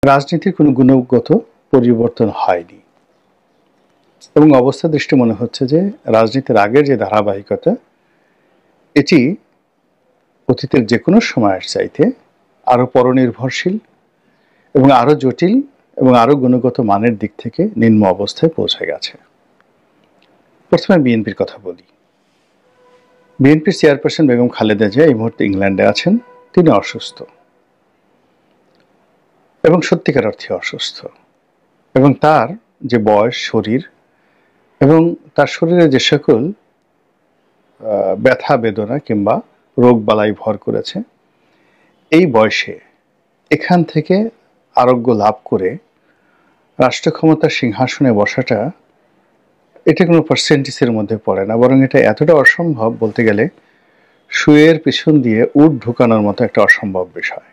রাজনীতির কোনো গুণগত পরিবর্তন হয়নি এবং অবস্থা দৃষ্টি মনে হচ্ছে যে রাজনীতির আগের যে ধারাবাহিকতা এটি অতীতের যে কোনো সময়ের চাইতে আরও পরনির্ভরশীল এবং আরও জটিল এবং আরও গুণগত মানের দিক থেকে নিম্ন অবস্থায় পৌঁছে গেছে। প্রথমে বিএনপির কথা বলি। বিএনপির চেয়ারপারসন বেগম খালেদা জিয়া এই মুহূর্তে ইংল্যান্ডে আছেন। তিনি অসুস্থ এবং সত্যিকার অর্থে অসুস্থ, এবং তার যে বয়স, শরীর এবং তার শরীরে যে সকল ব্যথা বেদনা কিংবা রোগ বালাই ভর করেছে, এই বয়সে এখান থেকে আরোগ্য লাভ করে রাষ্ট্র ক্ষমতার সিংহাসনে বসাটা এটা কোনো পার্সেন্টেজের মধ্যে পড়ে না, বরং এটা এতটা অসম্ভব, বলতে গেলে শুয়ের পিছন দিয়ে উট ঢুকানোর মতো একটা অসম্ভব বিষয়।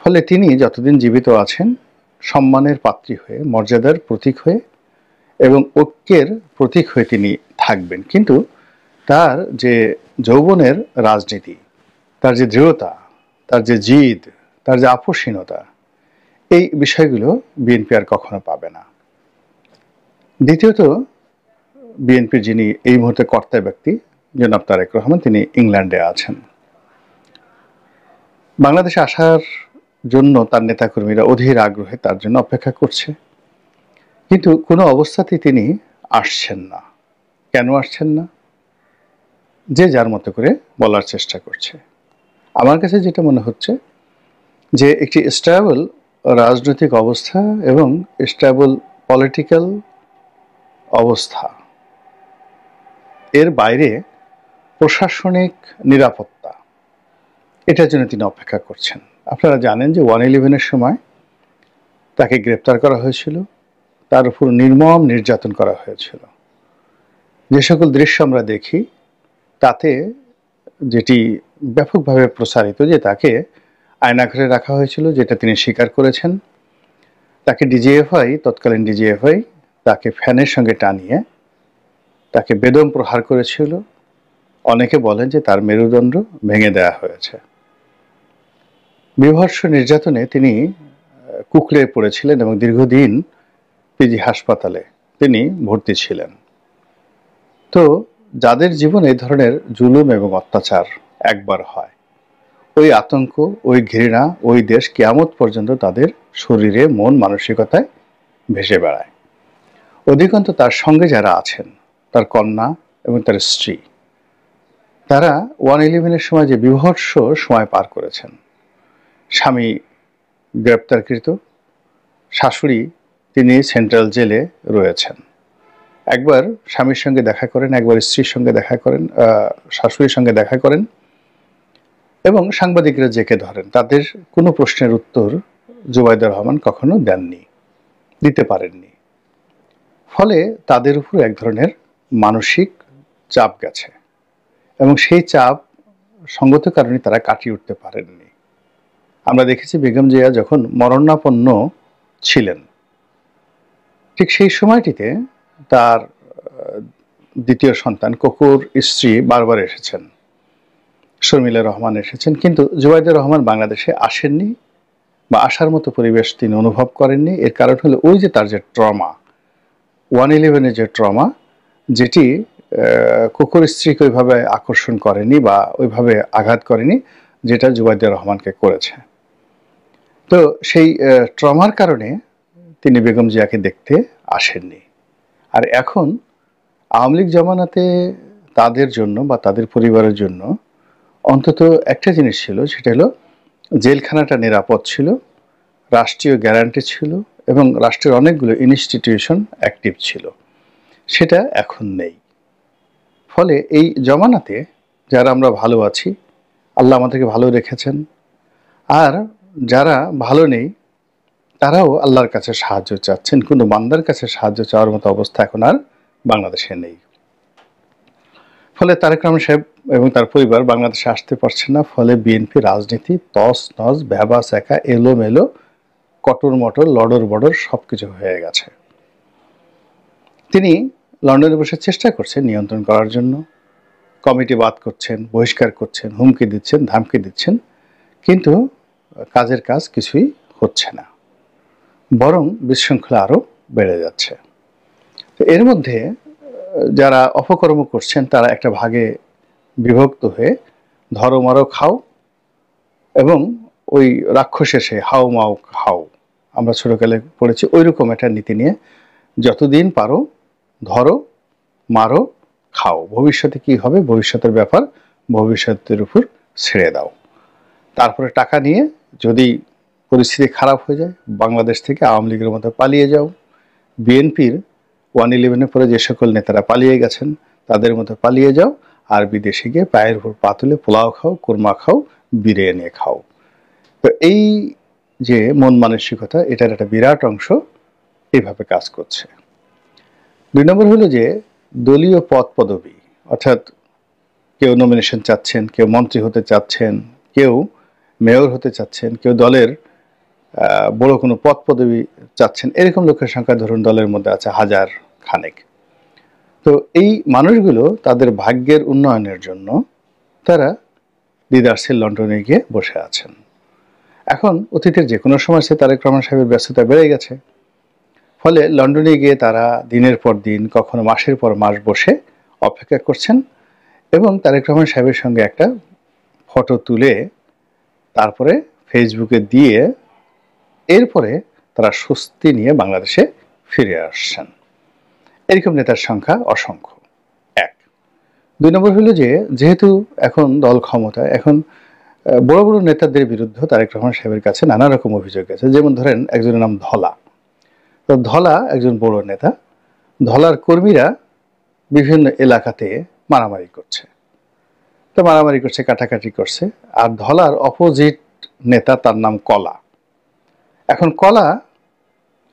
ফলে তিনি যতদিন জীবিত আছেন সম্মানের পাত্রী হয়ে, মর্যাদার প্রতীক হয়ে এবং ঐক্যের প্রতীক হয়ে তিনি থাকবেন। কিন্তু তার যে যৌবনের রাজনীতি, তার যে দৃঢ়তা, তার যে জিদ, তার যে আপোষহীনতা, এই বিষয়গুলো বিএনপি আর কখনো পাবে না। দ্বিতীয়ত, বিএনপির যিনি এই মুহূর্তে কর্তা ব্যক্তি জনাব তারেক রহমান, তিনি ইংল্যান্ডে আছেন। বাংলাদেশে আসার জন্য তার নেতাকর্মীরা অধীর আগ্রহে তার জন্য অপেক্ষা করছে, কিন্তু কোনো অবস্থাতেই তিনি আসছেন না। কেন আসছেন না? যে যার মতো করে বলার চেষ্টা করছে। আমার কাছে যেটা মনে হচ্ছে যে একটি স্টেবল রাজনৈতিক অবস্থা এবং স্টেবল পলিটিক্যাল অবস্থা, এর বাইরে প্রশাসনিক নিরাপত্তা, এটার জন্য তিনি অপেক্ষা করছেন। আপনারা জানেন যে 111-এর সময় তাকে গ্রেপ্তার করা হয়েছিল, তার উপর নির্মম নির্যাতন করা হয়েছিল। যে সকল দৃশ্য আমরা দেখি তাতে যেটি ব্যাপকভাবে প্রসারিত যে তাকে আয়নাঘরে রাখা হয়েছিল, যেটা তিনি স্বীকার করেছেন। তাকে ডিজিএফআই, তৎকালীন ডিজিএফআই তাকে ফ্যানের সঙ্গে টানিয়ে তাকে বেদম প্রহার করেছিল। অনেকে বলেন যে তার মেরুদণ্ড ভেঙে দেওয়া হয়েছে। বীভৎস নির্যাতনে তিনি কুঁকড়ে পড়েছিলেন এবং দীর্ঘদিন পিজি হাসপাতালে তিনি ভর্তি ছিলেন। তো যাদের জীবনে এই ধরনের জুলুম এবং অত্যাচার একবার হয়, ওই আতঙ্ক, ওই ঘৃণা, ওই দেশ কিয়ামত পর্যন্ত তাদের শরীরে, মন, মানসিকতায় ভেসে বেড়ায়। অধিকন্তু তার সঙ্গে যারা আছেন, তার কন্যা এবং তার স্ত্রী, তারা 111-এর সময় যে বিভৎস সময় পার করেছেন, স্বামী গ্রেপ্তারকৃত, শাশুড়ি তিনি সেন্ট্রাল জেলে রয়েছেন। একবার স্বামীর সঙ্গে দেখা করেন, একবার স্ত্রীর সঙ্গে দেখা করেন, শাশুড়ির সঙ্গে দেখা করেন, এবং সাংবাদিকরা জেকে ধরেন। তাদের কোনো প্রশ্নের উত্তর জুবাইদা রহমান কখনো দেননি, দিতে পারেননি। ফলে তাদের উপর এক ধরনের মানসিক চাপ গেছে এবং সেই চাপ সঙ্গত কারণে তারা কাটিয়ে উঠতে পারেননি। আমরা দেখেছি বেগম জিয়া যখন মরণাপন্ন ছিলেন, ঠিক সেই সময়টিতে তার দ্বিতীয় সন্তান কোকুর স্ত্রী বারবার এসেছেন, শর্মিলা রহমান এসেছেন, কিন্তু জুবাইদা রহমান বাংলাদেশে আসেননি বা আসার মতো পরিবেশ তিনি অনুভব করেননি। এর কারণ হলো ওই যে তার যে ট্রমা, 111-এর যে ট্রমা, যেটি কোকুর স্ত্রীকে ওইভাবে আকর্ষণ করেনি বা ওইভাবে আঘাত করেনি যেটা জুবাইদা রহমানকে করেছে। তো সেই ট্রমার কারণে তিনি বেগম জিয়াকে দেখতে আসেননি। আর এখন আওয়ামী লীগ জমানাতে তাদের জন্য বা তাদের পরিবারের জন্য অন্তত একটা জিনিস ছিল, সেটা হলো জেলখানাটা নিরাপদ ছিল, রাষ্ট্রীয় গ্যারান্টি ছিল এবং রাষ্ট্রের অনেকগুলো ইনস্টিটিউশন অ্যাক্টিভ ছিল। সেটা এখন নেই। ফলে এই জমানাতে যারা আমরা ভালো আছি, আল্লাহ আমাদেরকে ভালো রেখেছেন, আর যারা ভালো নেই তারাও আল্লাহর কাছে সাহায্য চাচ্ছেন। কিন্তু বান্দার কাছে সাহায্য চাওয়ার মতো অবস্থা এখন আর বাংলাদেশে নেই। ফলে তারেক রহমান সাহেব এবং তার পরিবার বাংলাদেশে আসতে পারছেন না। ফলে বিএনপি রাজনীতি তস নস, ভ্যাবা স্যাকা, এলোমেলো, কটর মটর, লডর বডর সবকিছু হয়ে গেছে। তিনি লন্ডনে বসে চেষ্টা করছেন নিয়ন্ত্রণ করার জন্য, কমিটি বাদ করছেন, বহিষ্কার করছেন, হুমকি দিচ্ছেন, ধামকি দিচ্ছেন, কিন্তু কাজের কাজ কিছুই হচ্ছে না। বরং বিশৃঙ্খলা আরও বেড়ে যাচ্ছে। তো এর মধ্যে যারা অপকর্ম করছেন তারা একটা ভাগে বিভক্ত হয়ে ধরো মারো খাও এবং ওই রাক্ষসের সে হাও মাও খাও, আমরা ছোটকালে পড়েছি, ওইরকম একটা নীতি নিয়ে যতদিন পারো ধরো মারো খাও, ভবিষ্যতে কি হবে ভবিষ্যতের ব্যাপার ভবিষ্যতের উপর ছেড়ে দাও। তারপরে টাকা নিয়ে যদি পরিস্থিতি খারাপ হয়ে যায় বাংলাদেশ থেকে আওয়ামী লীগের মধ্যে পালিয়ে যাও, বিএনপির 111-এর পরে যে সকল নেতারা পালিয়ে গেছেন তাদের মধ্যে পালিয়ে যাও, আর বিদেশে গিয়ে পায়ের উপর পা তুলে পোলাও খাও, কোরমা খাও, বিরিয়ানি খাও। তো এই যে মন মানসিকতা, এটার একটা বিরাট অংশ এইভাবে কাজ করছে। 2 নম্বর হলো যে দলীয় পদ পদবি, অর্থাৎ কেউ নমিনেশন চাচ্ছেন, কেউ মন্ত্রী হতে চাচ্ছেন, কেউ মেয়র হতে চাচ্ছেন, কেউ দলের বড় কোনো পদ পদবি চাচ্ছেন, এরকম লোকের সংখ্যা ধরুন দলের মধ্যে আছে 1000 খানেক। তো এই মানুষগুলো তাদের ভাগ্যের উন্নয়নের জন্য তারা দ্বিধার্থে লন্ডনে গিয়ে বসে আছেন। এখন অতীতের যে কোনো সময় সে তারেক রহমান সাহেবের ব্যস্ততা বেড়ে গেছে, ফলে লন্ডনে গিয়ে তারা দিনের পর দিন, কখনো মাসের পর মাস বসে অপেক্ষা করছেন এবং তারেক রহমান সাহেবের সঙ্গে একটা ফটো তুলে তারপরে ফেসবুকে দিয়ে এরপরে তারা স্বস্তি নিয়ে বাংলাদেশে ফিরে আসছেন। এরকম নেতার সংখ্যা অসংখ্য। 1। 2 নম্বর হলো যে যেহেতু এখন দল ক্ষমতায়, এখন বড় বড় নেতাদের বিরুদ্ধে তারেক রহমান সাহেবের কাছে নানা রকম অভিযোগ আছে। যেমন ধরেন একজনের নাম ধলা। তো ধলা একজন বড় নেতা, ধলার কর্মীরা বিভিন্ন এলাকাতে মারামারি করছে, তো মারামারি করছে, কাটাকাটি করছে, আর ধলার অপোজিট নেতা তার নাম কলা। এখন কলা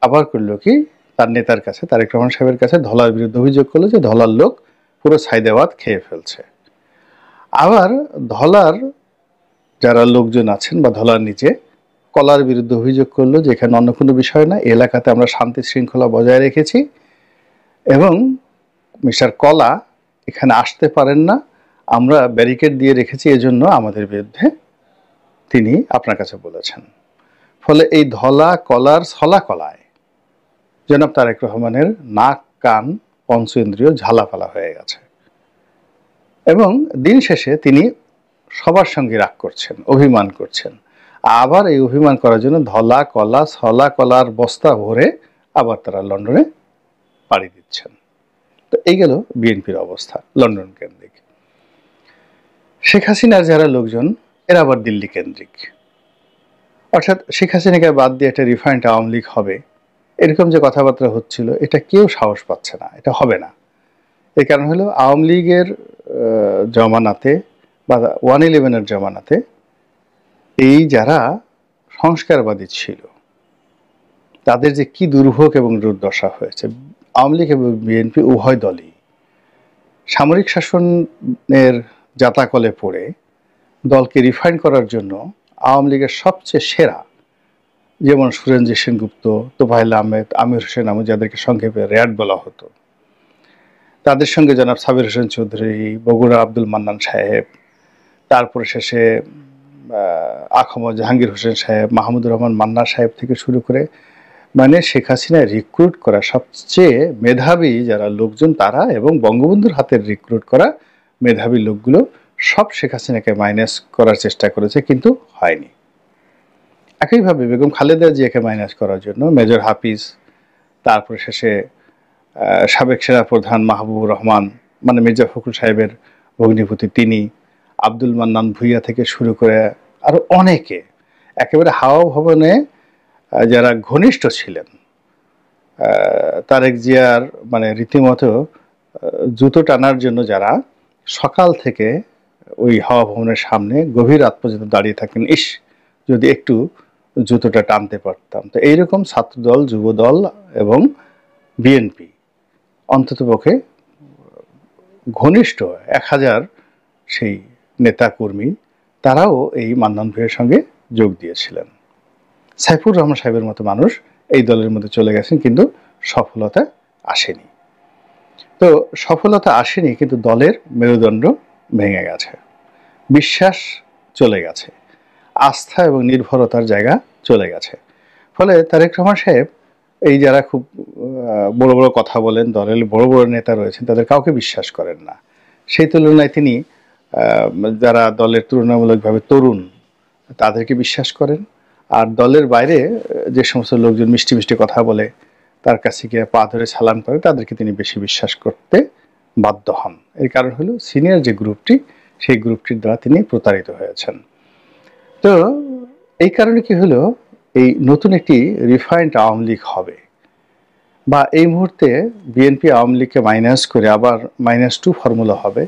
আবার করলো কি, তার নেতার কাছে তারেক রহমান সাহেবের কাছে ধলার বিরুদ্ধে অভিযোগ করলো যে ধলার লোক পুরো সাইদাবাদ খেয়ে ফেলছে। আবার ধলার যারা লোকজন আছেন বা ধলার নিচে কলার বিরুদ্ধে অভিযোগ করলো যে এখানে অন্য কোনো বিষয় না, এলাকাতে আমরা শান্তি শৃঙ্খলা বজায় রেখেছি এবং মিস্টার কলা এখানে আসতে পারেন না, আমরা ব্যারিকেড দিয়ে রেখেছি, এজন্য আমাদের বিরুদ্ধে তিনি আপনার কাছে বলেছেন। ফলে এই ধলা কলার ছলা কলায় জনাব তারেক রহমানের নাক কান পঞ্চ ইন্দ্রিয় ঝালাপালা হয়ে গেছে এবং দিন শেষে তিনি সবার সঙ্গে রাগ করছেন, অভিমান করছেন। আবার এই অভিমান করার জন্য ধলা কলা ছলা কলার বস্তা ভরে আবার তারা লন্ডনে পাড়ি দিচ্ছেন। তো এই গেল বিএনপির অবস্থা লন্ডন কেন্দ্রিক। শেখ হাসিনার যারা লোকজন এরা আবার দিল্লি কেন্দ্রিক, অর্থাৎ শেখ হাসিনাকে বাদ দিয়ে একটা রিফাইন্ড আওয়ামী লীগ হবে এরকম যে কথাবার্তা হচ্ছিল, এটা কেউ সাহস পাচ্ছে না, এটা হবে না। এই কারণ হলো আওয়ামী লীগের জমানাতে বা 111-এর জমানাতে এই যারা সংস্কারবাদী ছিল তাদের যে কি দুর্ভোগ এবং দুর্দশা হয়েছে। আওয়ামী লীগ এবং বিএনপি উভয় দলই সামরিক শাসনের জাতাকলে পড়ে দলকে রিফাইন করার জন্য আওয়ামী লীগের সবচেয়ে সেরা, যেমন সুরেনজি সেনগুপ্ত, তোফায়েল আহমেদ, আমির হোসেন আমু, যাদেরকে সংক্ষেপে র্যাড বলা হতো, তাদের সঙ্গে জনাব সাবির হোসেন চৌধুরী, বগুড়া আব্দুল মান্নান সাহেব, তারপরে শেষে আখমদ জাহাঙ্গীর হোসেন সাহেব, মাহমুদুর রহমান মান্না সাহেব থেকে শুরু করে, মানে শেখ হাসিনা রিক্রুট করা সবচেয়ে মেধাবী যারা লোকজন তারা এবং বঙ্গবন্ধুর হাতের রিক্রুট করা মেধাবী লোকগুলো সব শেখ হাসিনাকে মাইনাস করার চেষ্টা করেছে, কিন্তু হয়নি। একইভাবে বেগম খালেদা জিয়াকে মাইনাস করার জন্য মেজর হাফিজ, তারপরে শেষে সাবেক সেনাপ্রধান মাহবুবুর রহমান, মানে মির্জা ফখরুল সাহেবের ভগ্নিপতি তিনি, আব্দুল মান্নান ভুইয়া থেকে শুরু করে আরো অনেকে একেবারে হাওয়া ভবনে যারা ঘনিষ্ঠ ছিলেন, তারেক জিয়ার মানে রীতিমতো জুতো টানার জন্য যারা সকাল থেকে ওই হাওয়া ভবনের সামনে গভীর রাত পর্যন্ত দাঁড়িয়ে থাকেন, ইস যদি একটু জুতোটা টানতে পারতাম। তো এইরকম ছাত্রদল, যুবদল এবং বিএনপি অন্ততপক্ষে ঘনিষ্ঠ 1000 সেই নেতাকর্মী তারাও এই মান্নান ভাইয়ের সঙ্গে যোগ দিয়েছিলেন। সাইফুর রহমান সাহেবের মতো মানুষ এই দলের মধ্যে চলে গেছেন, কিন্তু সফলতা আসেনি। তো সফলতা আসেনি, কিন্তু দলের মেরুদণ্ড ভেঙে গেছে, বিশ্বাস চলে গেছে, আস্থা এবং নির্ভরতার জায়গা চলে গেছে। ফলে তারেক রহমান সাহেব এই যারা খুব বড় বড় কথা বলেন, দলের বড় বড় নেতা রয়েছেন, তাদের কাউকে বিশ্বাস করেন না। সেই তুলনায় তিনি যারা দলের তুলনামূলকভাবে তরুণ তাদেরকে বিশ্বাস করেন। আর দলের বাইরে যে সমস্ত লোকজন মিষ্টি মিষ্টি কথা বলে, তার কাছে গিয়ে পা ধরে সালাম করে, তাদেরকে তিনি বেশি বিশ্বাস করতে বাধ্য হন। এর কারণ হলো সিনিয়র যে গ্রুপটি, সেই গ্রুপটির দ্বারা তিনি প্রতারিত হয়েছেন। তো এই কারণে কি হলো, এই নতুন একটি রিফাইন্ড আওয়ামী লীগ হবে, বা এই মুহূর্তে বিএনপি আওয়ামী লীগকে মাইনাস করে আবার -2 ফর্মুলা হবে,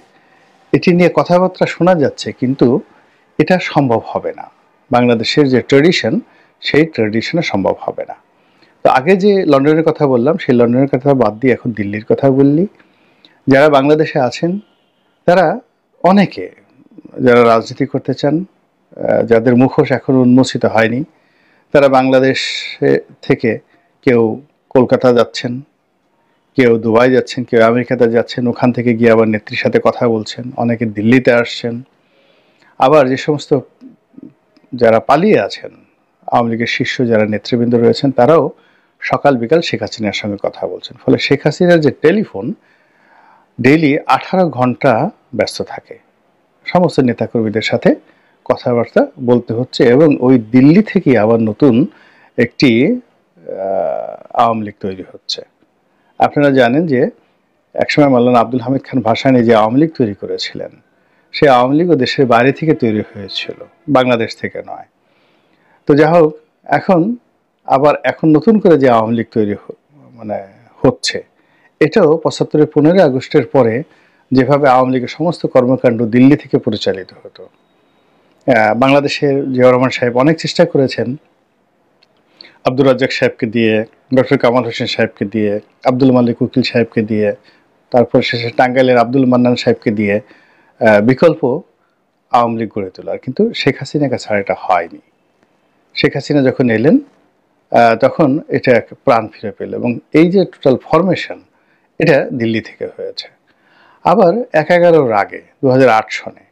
এটি নিয়ে কথাবার্তা শোনা যাচ্ছে, কিন্তু এটা সম্ভব হবে না। বাংলাদেশের যে ট্র্যাডিশন, সেই ট্র্যাডিশনে সম্ভব হবে না। তো আগে যে লন্ডনের কথা বললাম, সেই লন্ডনের কথা বাদ দিয়ে এখন দিল্লির কথা বললি। যারা বাংলাদেশে আছেন তারা অনেকে, যারা রাজনীতি করতে চান, যাদের মুখোশ এখনো উন্মোচিত হয়নি, তারা বাংলাদেশ থেকে কেউ কলকাতা যাচ্ছেন, কেউ দুবাই যাচ্ছেন, কেউ আমেরিকাতে যাচ্ছেন, ওখান থেকে গিয়ে আবার নেত্রীর সাথে কথা বলছেন, অনেকে দিল্লিতে আসছেন। আবার যে সমস্ত যারা পালিয়ে আছেন, আওয়ামী লীগের শীর্ষ যারা নেতৃবৃন্দ রয়েছেন, তারাও সকাল বিকাল শেখ হাসিনার সঙ্গে কথা বলছেন। ফলে শেখ হাসিনার যে টেলিফোন ডেইলি 18 ঘন্টা ব্যস্ত থাকে, সমস্ত নেতাকর্মীদের সাথে কথাবার্তা বলতে হচ্ছে, এবং ওই দিল্লি থেকে আবার নতুন একটি আওয়ামী লীগ তৈরি হচ্ছে। আপনারা জানেন যে একসময় মাওলানা আব্দুল হামিদ খান ভাসানী যে আওয়ামী লীগ তৈরি করেছিলেন, সেই আওয়ামী লীগও দেশের বাইরে থেকে তৈরি হয়েছিল, বাংলাদেশ থেকে নয়। তো যাই হোক, এখন নতুন করে যে আওয়ামী লীগ তৈরি হচ্ছে, এটাও 75-এর 15 আগস্টের পরে যেভাবে আওয়ামী লীগের সমস্ত কর্মকাণ্ড দিল্লি থেকে পরিচালিত হতো, বাংলাদেশের জিয়াউর রহমান সাহেব অনেক চেষ্টা করেছেন আব্দুর রাজ্জাক সাহেবকে দিয়ে, ডক্টর কামাল হোসেন সাহেবকে দিয়ে, আব্দুল মালিক উকিল সাহেবকে দিয়ে, তারপর শেষে টাঙ্গাইলের আব্দুল মান্নান সাহেবকে দিয়ে বিকল্প আওয়ামী লীগ গড়ে তোলার, কিন্তু শেখ হাসিনার কাছে আর এটা হয়নি। শেখ হাসিনা যখন এলেন তখন এটা প্রাণ ফিরে পেল, এবং এই যে টোটাল ফরমেশন, এটা দিল্লি থেকে হয়েছে। আবার 11-এর আগে 2008 সনে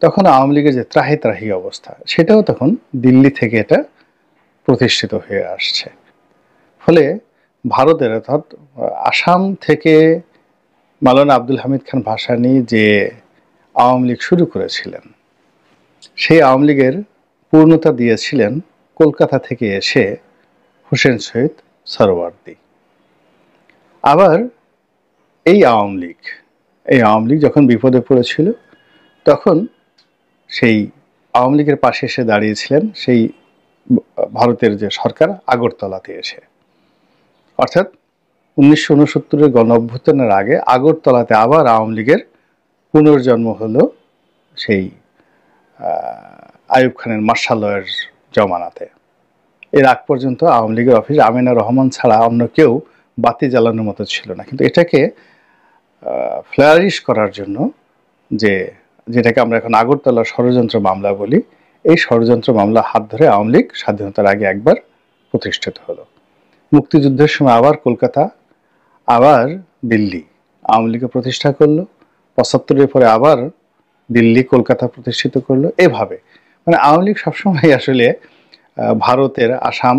তখন আওয়ামী লীগের যে ত্রাহি ত্রাহি অবস্থা, সেটাও তখন দিল্লি থেকে এটা প্রতিষ্ঠিত হয়ে আসছে। ফলে ভারতের, অর্থাৎ আসাম থেকে মাওলানা আব্দুল হামিদ খান ভাসানী যে আওয়ামী লীগ শুরু করেছিলেন, সেই আওয়ামী লীগের পূর্ণতা দিয়েছিলেন কলকাতা থেকে এসে হোসেন শহীদ সরওয়ার্দী। আবার এই আওয়ামী লীগ যখন বিপদে পড়েছিল, তখন সেই আওয়ামী লীগের পাশে এসে দাঁড়িয়েছিলেন সেই ভারতের যে সরকার, আগরতলাতে এসে। অর্থাৎ 1969-এর গণ অভ্যুত্থানের আগে আগরতলাতে আবার আওয়ামী লীগের পুনর্জন্ম হলো, সেই আইয়ুব খানের মার্শাল লয়ের জমানাতে। এর আগ পর্যন্ত আওয়ামী লীগের অফিস আমিনা রহমান ছাড়া অন্য কেউ বাতি জ্বালানোর মতো ছিল না। কিন্তু এটাকে ফ্লারিশ করার জন্য, যেটাকে আমরা এখন আগরতলা ষড়যন্ত্র মামলা বলি, এই ষড়যন্ত্র মামলা হাত ধরে আওয়ামী লীগ স্বাধীনতার আগে একবার প্রতিষ্ঠিত হলো। মুক্তিযুদ্ধের সময় আবার কলকাতা, আবার দিল্লি আওয়ামী লীগকে প্রতিষ্ঠা করলো। 75-এর পরে আবার দিল্লি, কলকাতা প্রতিষ্ঠিত করলো। এভাবে আওয়ামী লীগ সবসময় আসলে ভারতের আসাম,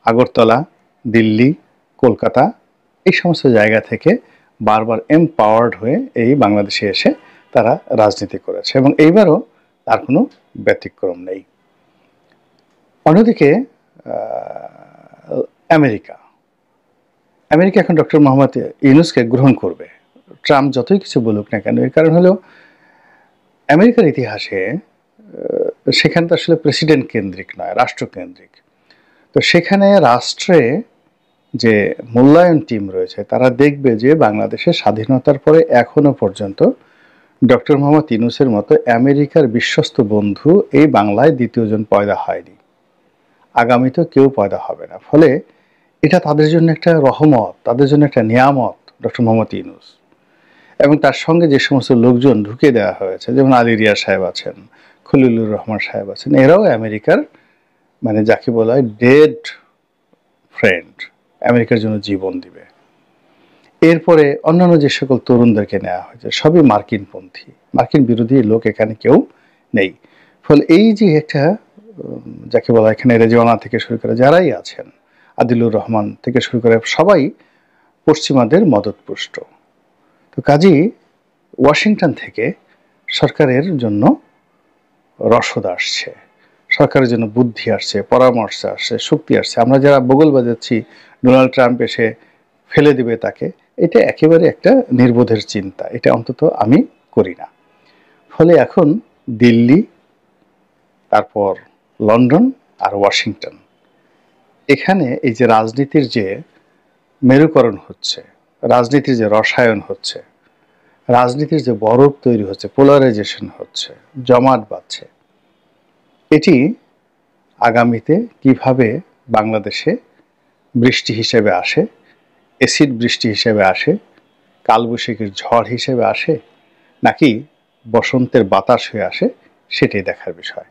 আগরতলা, দিল্লি, কলকাতা, এই সমস্ত জায়গা থেকে বারবার এমপাওয়ার্ড হয়ে এই বাংলাদেশে এসে তারা রাজনীতি করেছে, এবং এইবারও তার কোনো ব্যতিক্রম নেই। অন্যদিকে আমেরিকা এখন ডক্টর মোহাম্মদ ইউনূসকে গ্রহণ করবে, ট্রাম্প যতই কিছু বলুক না কেন। এর কারণ হলো আমেরিকার ইতিহাসে সেখানে তো আসলে প্রেসিডেন্ট কেন্দ্রিক নয়, রাষ্ট্রকেন্দ্রিক। তো সেখানে রাষ্ট্রে যে মূল্যায়ন টিম রয়েছে, তারা দেখবে যে বাংলাদেশের স্বাধীনতার পরে এখনো পর্যন্ত ডক্টর মোহাম্মদ ইউনূসের মতো আমেরিকার বিশ্বস্ত বন্ধু এই বাংলায় দ্বিতীয়জন পয়দা হয়নি, আগামীতেও কেউ পয়দা হবে না। ফলে এটা তাদের জন্য একটা রহমত, তাদের জন্য একটা নিয়ামত ডক্টর মোহাম্মদ ইউনূস, এবং তার সঙ্গে যে সমস্ত লোকজন ঢুকে দেওয়া হয়েছে, যেমন আলী রিয়া সাহেব আছেন, খলিলুর রহমান সাহেব আছেন, এরাও আমেরিকার যাকে বলা হয় ডেড ফ্রেন্ড, আমেরিকার জন্য জীবন দিবে। এরপরে অন্যান্য যে সকল তরুণদেরকে নেওয়া হয়েছে, সবই মার্কিনপন্থী, মার্কিন বিরোধী লোক এখানে কেউ নেই। ফলে এই যে একটা যাকে বলা এখানে রেজওয়ানা থেকে শুরু করে যারাই আছেন, আদিলুর রহমান থেকে শুরু করে সবাই পশ্চিমাদের মদতপুষ্ট। তো কাজেই ওয়াশিংটন থেকে সরকারের জন্য রসদ আসছে, সরকারের জন্য বুদ্ধি আসছে, পরামর্শ আসছে, শক্তি আসছে। আমরা যারা বগল বাজাচ্ছি ডোনাল্ড ট্রাম্প এসে ফেলে দিবে তাকে, এটা একেবারে একটা নির্বোধের চিন্তা, এটা অন্তত আমি করি না। ফলে এখন দিল্লি, তারপর লন্ডন আর ওয়াশিংটন, এখানে এই যে রাজনীতির যে মেরুকরণ হচ্ছে, রাজনীতির যে রসায়ন হচ্ছে, রাজনীতির যে বরফ তৈরি হচ্ছে, পোলারাইজেশন হচ্ছে, জমাট বাঁধছে, এটি আগামীতে কিভাবে বাংলাদেশে বৃষ্টি হিসেবে আসে, অ্যাসিড বৃষ্টি হিসেবে আসে, কালবৈশাখীর ঝড় হিসেবে আসে, নাকি বসন্তের বাতাস হয়ে আসে, সেটাই দেখার বিষয়।